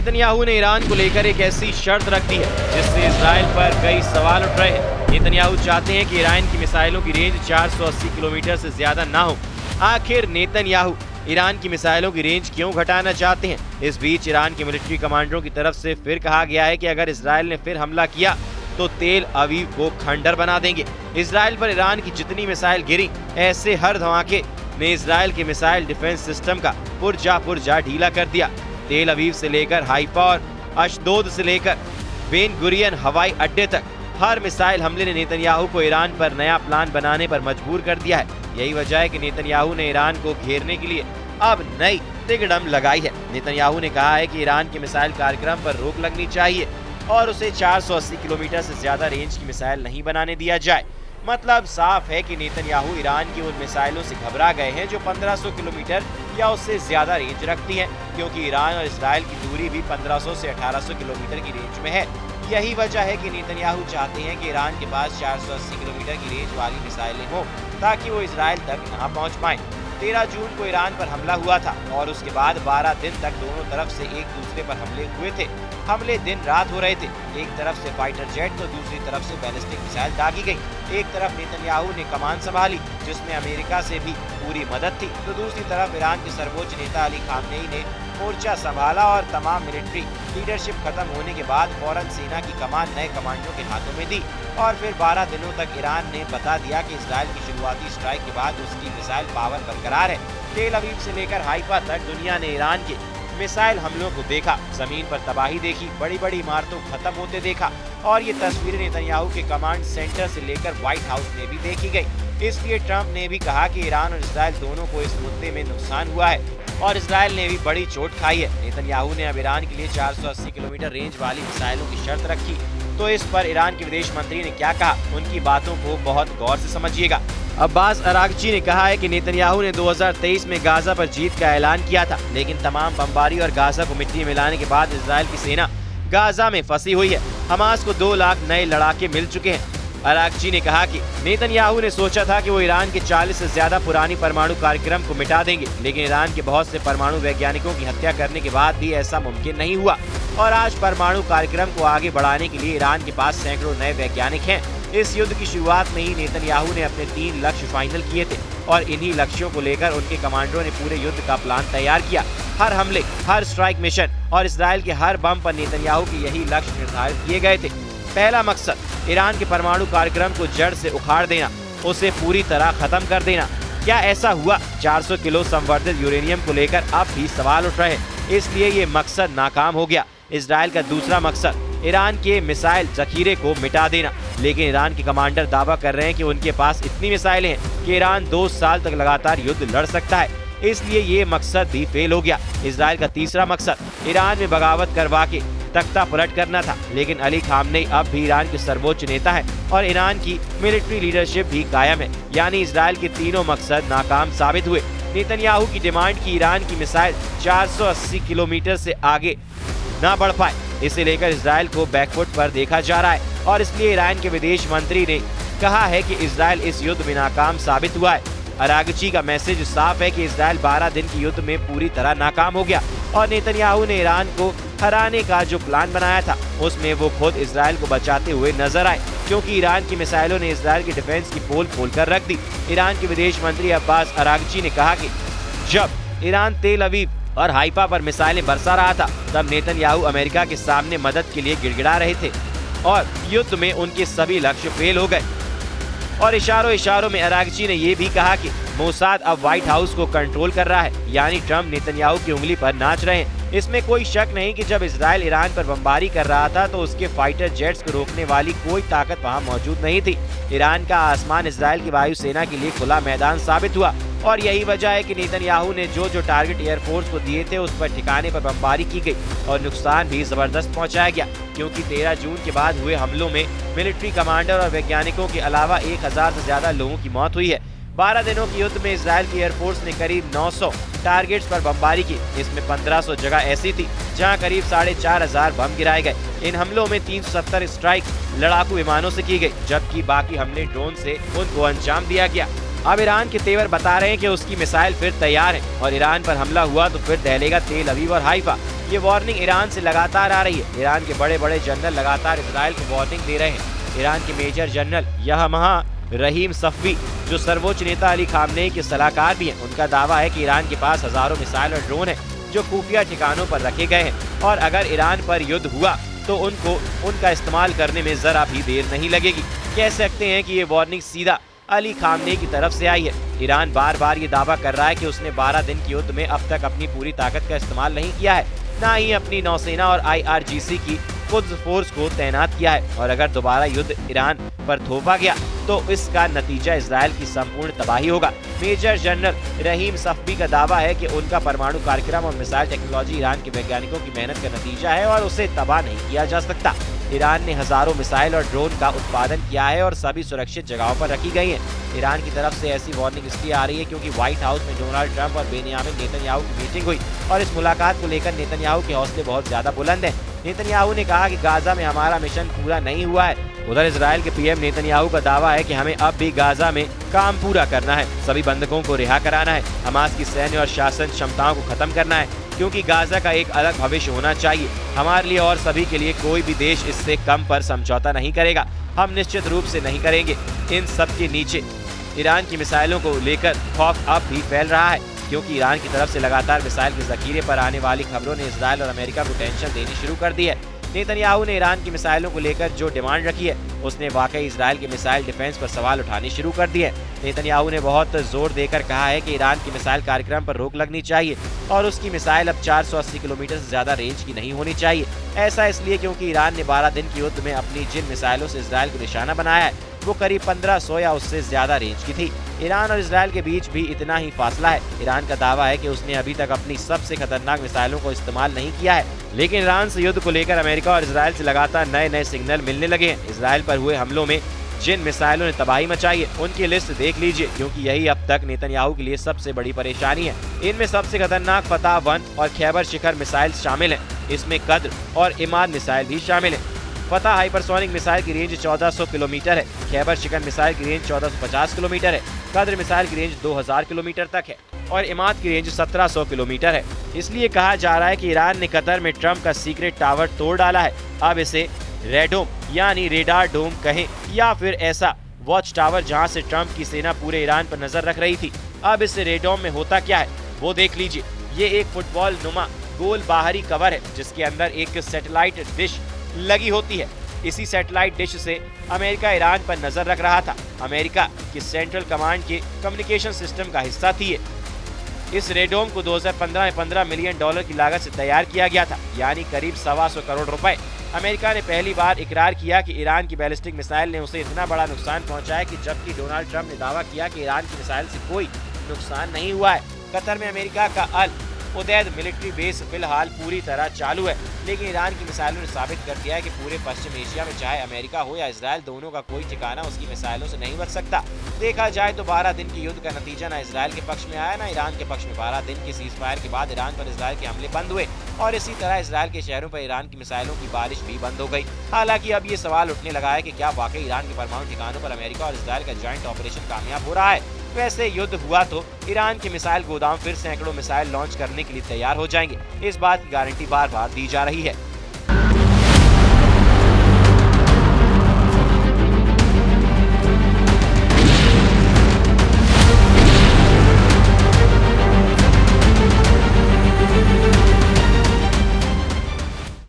Netanyahu ने Iran को लेकर एक ऐसी शर्त रख दी है जिससे इजराइल पर कई सवाल उठ रहे हैं। नेतन्याहू चाहते हैं कि ईरान की मिसाइलों की रेंज 480 किलोमीटर से ज्यादा ना हो। आखिर नेतन्याहू ईरान की मिसाइलों की रेंज क्यों घटाना चाहते हैं? इस बीच ईरान के मिलिट्री कमांडरों की तरफ से फिर कहा गया है कि अगर इजराइल ने फिर हमला किया तो तेल अवीव को खंडर बना देंगे। इजराइल पर ईरान की जितनी मिसाइल गिरी, ऐसे हर धमाके ने इजराइल के मिसाइल डिफेंस सिस्टम का पुर्जा ढीला कर दिया। तेल अवीव से लेकर हाइफा और अशदोद से लेकर बेन गुरियन हवाई अड्डे तक हर मिसाइल हमले ने नेतन्याहू को ईरान पर नया प्लान बनाने पर मजबूर कर दिया है। यही वजह है कि नेतन्याहू ने ईरान को घेरने के लिए अब नई तिकड़म लगाई है। नेतन्याहू ने कहा है कि ईरान के मिसाइल कार्यक्रम पर रोक लगनी चाहिए और उसे 480 किलोमीटर से ज्यादा रेंज की मिसाइल नहीं बनाने दिया जाए। मतलब साफ है कि नेतन्याहू ईरान की उन मिसाइलों से घबरा गए हैं जो 1500 किलोमीटर या उससे ज्यादा रेंज रखती हैं, क्योंकि ईरान और इजराइल की दूरी भी 1500 से 1800 किलोमीटर की रेंज में है। यही वजह है कि नेतन्याहू चाहते हैं कि ईरान के पास 480 किलोमीटर की रेंज वाली मिसाइलें हों ताकि वो इजराइल तक न पहुंच पाएं। 13 जून को ईरान पर हमला हुआ था और उसके बाद 12 दिन तक दोनों तरफ से एक दूसरे पर हमले हुए थे। हमले दिन रात हो रहे थे। एक तरफ से फाइटर जेट तो दूसरी तरफ से बैलिस्टिक मिसाइल दागी गई। एक तरफ नेतन्याहू ने कमान संभाली जिसमें अमेरिका से भी पूरी मदद थी, तो दूसरी तरफ ईरान के सर्वोच्च नेता अली खामनेई ने मोर्चा संभाला और तमाम मिलिट्री लीडरशिप खत्म होने के बाद फौरन सेना की कमान नए कमांडरों के हाथों में दी और फिर 12 दिनों तक ईरान ने बता दिया कि इजराइल की शुरुआती स्ट्राइक के बाद उसकी मिसाइल पावर बरकरार है। तेल अवीव से लेकर हाइफा तक दुनिया ने ईरान के मिसाइल हमलों को देखा, जमीन पर तबाही देखी, बड़ी बड़ी इमारतों खत्म होते देखा और ये तस्वीरें नेतन्याहू के कमांड सेंटर से लेकर व्हाइट हाउस में भी देखी गई। इसलिए ट्रंप ने भी कहा कि ईरान और इजराइल दोनों को इस मुद्दे में नुकसान हुआ है और इजराइल ने भी बड़ी चोट खाई है। नेतन्याहू ने अब ईरान के लिए 480 किलोमीटर रेंज वाली मिसाइलों की शर्त रखी, तो इस पर ईरान के विदेश मंत्री ने क्या कहा, उनकी बातों को बहुत गौर से समझिएगा। अब्बास अरागची ने कहा है कि नेतन्याहू ने 2023 में गाजा पर जीत का ऐलान किया था, लेकिन तमाम बमबारी और गाजा को मिट्टी में मिलाने के बाद इजराइल की सेना गाजा में फंसी हुई है। हमास को 2 लाख नए लड़ाके मिल चुके हैं। अरागची ने कहा कि नेतन्याहू ने सोचा था कि वो ईरान के 40 से ज्यादा पुरानी परमाणु कार्यक्रम को मिटा देंगे, लेकिन ईरान के बहुत से परमाणु वैज्ञानिकों की हत्या करने के बाद भी ऐसा मुमकिन नहीं हुआ और आज परमाणु कार्यक्रम को आगे बढ़ाने के लिए ईरान के पास सैकड़ों नए वैज्ञानिक हैं। इस युद्ध की शुरुआत में ही नेतन्याहू ने अपने 3 लक्ष्य फाइनल किए थे और इन्हीं लक्ष्यों को लेकर उनके कमांडरों ने पूरे युद्ध का प्लान तैयार किया। हर हमले, हर स्ट्राइक मिशन और इजराइल के हर बम पर नेतन्याहू के यही लक्ष्य निर्धारित किए गए थे। पहला मकसद ईरान के परमाणु कार्यक्रम को जड़ से उखाड़ देना, उसे पूरी तरह खत्म कर देना। क्या ऐसा हुआ? 400 किलो संवर्धित यूरेनियम को लेकर अब भी सवाल उठ रहे हैं, इसलिए ये मकसद नाकाम हो गया। इजराइल का दूसरा मकसद ईरान के मिसाइल जखीरे को मिटा देना, लेकिन ईरान के कमांडर दावा कर रहे हैं कि उनके पास इतनी मिसाइलें हैं कि ईरान 2 साल तक लगातार युद्ध लड़ सकता है, इसलिए ये मकसद भी फेल हो गया। इजराइल का तीसरा मकसद ईरान में बगावत करवा के तख्ता पलट करना था, लेकिन अली खामनेई अब भी ईरान के सर्वोच्च नेता है और ईरान की मिलिट्री लीडरशिप भी कायम है, यानी इजराइल के तीनों मकसद नाकाम साबित हुए। नेतन्याहू की डिमांड की ईरान की मिसाइल 480 किलोमीटर से आगे न बढ़ पाए, इसे लेकर इजराइल को बैकफुट पर देखा जा रहा है और इसलिए ईरान के विदेश मंत्री ने कहा है कि इजराइल इस युद्ध में नाकाम साबित हुआ है। अरागची का मैसेज साफ है कि इजराइल 12 दिन के युद्ध में पूरी तरह नाकाम हो गया और नेतन्याहू ने ईरान को हराने का जो प्लान बनाया था उसमें वो खुद इजराइल को बचाते हुए नजर आए, क्योंकि ईरान की मिसाइलों ने इजराइल की डिफेंस की पोल खोलकर रख दी। ईरान के विदेश मंत्री अब्बास अरागची ने कहा कि जब ईरान तेल अवीव और हाइफा पर मिसाइलें बरसा रहा था तब नेतन्याहू अमेरिका के सामने मदद के लिए गिड़गिड़ा रहे थे और युद्ध में उनके सभी लक्ष्य फेल हो गए। और इशारों में अरागची ने ये भी कहा कि मोसाद अब व्हाइट हाउस को कंट्रोल कर रहा है, यानी ट्रंप नेतन्याहू की उंगली पर नाच रहे हैं। इसमें कोई शक नहीं कि जब इजराइल ईरान पर बमबारी कर रहा था तो उसके फाइटर जेट्स को रोकने वाली कोई ताकत वहां मौजूद नहीं थी। ईरान का आसमान इजराइल की वायुसेना के लिए खुला मैदान साबित हुआ और यही वजह है कि नेतन्याहू ने जो टारगेट एयरफोर्स को दिए थे उस पर ठिकाने पर बमबारी की गई और नुकसान भी जबरदस्त पहुंचाया गया, क्योंकि 13 जून के बाद हुए हमलों में मिलिट्री कमांडर और वैज्ञानिकों के अलावा 1000 से ज्यादा लोगों की मौत हुई है। 12 दिनों के युद्ध में इजराइल की एयरफोर्स ने करीब 900 टारगेट्स पर बमबारी की। इसमें 1500 जगह ऐसी थी जहां करीब 4500 बम गिराए गए। इन हमलों में 370 स्ट्राइक लड़ाकू विमानों से की गई, जबकि बाकी हमले ड्रोन से उनको अंजाम दिया गया। अब ईरान के तेवर बता रहे हैं कि उसकी मिसाइल फिर तैयार है और ईरान पर हमला हुआ तो फिर दहलेगा तेल अवीव और हाइफा। ये वार्निंग ईरान से लगातार आ रही है। ईरान के बड़े बड़े जनरल लगातार इसराइल को वार्निंग दे रहे हैं। ईरान के मेजर जनरल यहमहा रहीम सफ़वी, जो सर्वोच्च नेता अली खामनेई के सलाहकार भी हैं, उनका दावा है कि ईरान के पास हजारों मिसाइल और ड्रोन हैं जो खुफिया ठिकानों पर रखे गए हैं और अगर ईरान पर युद्ध हुआ तो उनका इस्तेमाल करने में जरा भी देर नहीं लगेगी। कह सकते हैं कि ये वार्निंग सीधा अली खामनेई की तरफ से आई है। ईरान बार बार ये दावा कर रहा है कि उसने 12 दिन के युद्ध में अब तक अपनी पूरी ताकत का इस्तेमाल नहीं किया है, ना ही अपनी नौसेना और IRGC की कुद्स फोर्स को तैनात किया है और अगर दोबारा युद्ध ईरान पर थोपा गया तो इसका नतीजा इजराइल की संपूर्ण तबाही होगा। मेजर जनरल रहीम सफ़वी का दावा है कि उनका परमाणु कार्यक्रम और मिसाइल टेक्नोलॉजी ईरान के वैज्ञानिकों की मेहनत का नतीजा है और उसे तबाह नहीं किया जा सकता। ईरान ने हजारों मिसाइल और ड्रोन का उत्पादन किया है और सभी सुरक्षित जगहों पर रखी गई हैं। ईरान की तरफ से ऐसी वार्निंग इसलिए आ रही है क्योंकि व्हाइट हाउस में डोनाल्ड ट्रंप और बेनियामिन नेतन्याहू की मीटिंग हुई और इस मुलाकात को लेकर नेतन्याहू के हौसले बहुत ज्यादा बुलंद हैं। नेतन्याहू ने कहा कि गाजा में हमारा मिशन पूरा नहीं हुआ है। उधर इजराइल के PM नेतन्याहू का दावा है कि हमें अब भी गाजा में काम पूरा करना है, सभी बंधकों को रिहा कराना है, हमास की सैन्य और शासन क्षमताओं को खत्म करना है क्योंकि गाजा का एक अलग भविष्य होना चाहिए। हमारे लिए और सभी के लिए कोई भी देश इससे कम पर समझौता नहीं करेगा। हम निश्चित रूप से नहीं करेंगे। इन सब के नीचे ईरान की मिसाइलों को लेकर खौफ अब भी फैल रहा है क्योंकि ईरान की तरफ से लगातार मिसाइल के जखीरे पर आने वाली खबरों ने इजराइल और अमेरिका को टेंशन देनी शुरू कर दी है। नेतन्याहू ने ईरान की मिसाइलों को लेकर जो डिमांड रखी है उसने वाकई इजराइल के मिसाइल डिफेंस पर सवाल उठाने शुरू कर दिए। नेतन्याहू ने बहुत जोर देकर कहा है कि ईरान की मिसाइल कार्यक्रम पर रोक लगनी चाहिए और उसकी मिसाइल अब 480 किलोमीटर से ज्यादा रेंज की नहीं होनी चाहिए। ऐसा इसलिए क्योंकि ईरान ने 12 दिन के युद्ध में अपनी जिन मिसाइलों से इजराइल को निशाना बनाया है वो करीब 1500 या उससे ज्यादा रेंज की थी। ईरान और इजराइल के बीच भी इतना ही फासला है। ईरान का दावा है कि उसने अभी तक अपनी सबसे खतरनाक मिसाइलों को इस्तेमाल नहीं किया है, लेकिन ईरान से युद्ध को लेकर अमेरिका और इजराइल से लगातार नए नए सिग्नल मिलने लगे हैं। इजराइल पर हुए हमलों में जिन मिसाइलों ने तबाही मचाई है उनकी लिस्ट देख लीजिए क्योंकि यही अब तक नेतन्याहू के लिए सबसे बड़ी परेशानी है। इनमें सबसे खतरनाक फतह 1 और खैबर शिखर मिसाइल शामिल हैं। इसमें कद्र और इमाद मिसाइल भी शामिल है। फतह हाइपरसोनिक मिसाइल की रेंज 1400 किलोमीटर है। खैबर शिखर मिसाइल की रेंज 1450 किलोमीटर है। कद्र मिसाइल की रेंज 2000 किलोमीटर तक है और इमाद की रेंज 1700 किलोमीटर है। इसलिए कहा जा रहा है कि ईरान ने कतर में ट्रंप का सीक्रेट टावर तोड़ डाला है। अब इसे रेडोम यानी रेडार डोम कहें या फिर ऐसा वॉच टावर जहां से ट्रंप की सेना पूरे ईरान पर नजर रख रही थी। अब इस रेडोम में होता क्या है वो देख लीजिए। ये एक फुटबॉल नुमा गोल बाहरी कवर है जिसके अंदर एक सैटेलाइट डिश लगी होती है। इसी सैटेलाइट डिश से अमेरिका ईरान पर नजर रख रहा था। अमेरिका की सेंट्रल कमांड के कम्युनिकेशन सिस्टम का हिस्सा थी ये। इस रेडोम को 2015 में $15 मिलियन की लागत से तैयार किया गया था, यानी करीब 125 करोड़ रुपए। अमेरिका ने पहली बार इकरार किया कि ईरान की बैलिस्टिक मिसाइल ने उसे इतना बड़ा नुकसान पहुंचाया कि जबकि डोनाल्ड ट्रंप ने दावा किया कि ईरान की मिसाइल से कोई नुकसान नहीं हुआ है। कतर में अमेरिका का अल उदैद मिलिट्री बेस फिलहाल पूरी तरह चालू है, लेकिन ईरान की मिसाइलों ने साबित कर दिया है कि पूरे पश्चिम एशिया में चाहे अमेरिका हो या इजराइल, दोनों का कोई ठिकाना उसकी मिसाइलों से नहीं बच सकता। देखा जाए तो 12 दिन के युद्ध का नतीजा न इजराइल के पक्ष में आया न ईरान के पक्ष में। 12 दिन के सीज फायर के बाद ईरान पर इजराइल के हमले बंद हुए और इसी तरह इजराइल के शहरों पर ईरान की मिसाइलों की बारिश भी बंद हो गई। हालांकि अब ये सवाल उठने लगा है कि क्या वाकई ईरान के परमाणु ठिकानों पर अमेरिका और इजराइल का ज्वाइंट ऑपरेशन कामयाब हो रहा है। वैसे युद्ध हुआ तो ईरान के मिसाइल गोदाम फिर सैकड़ों मिसाइल लॉन्च करने के लिए तैयार हो जाएंगे। इस बात की गारंटी बार बार दी जा रही है।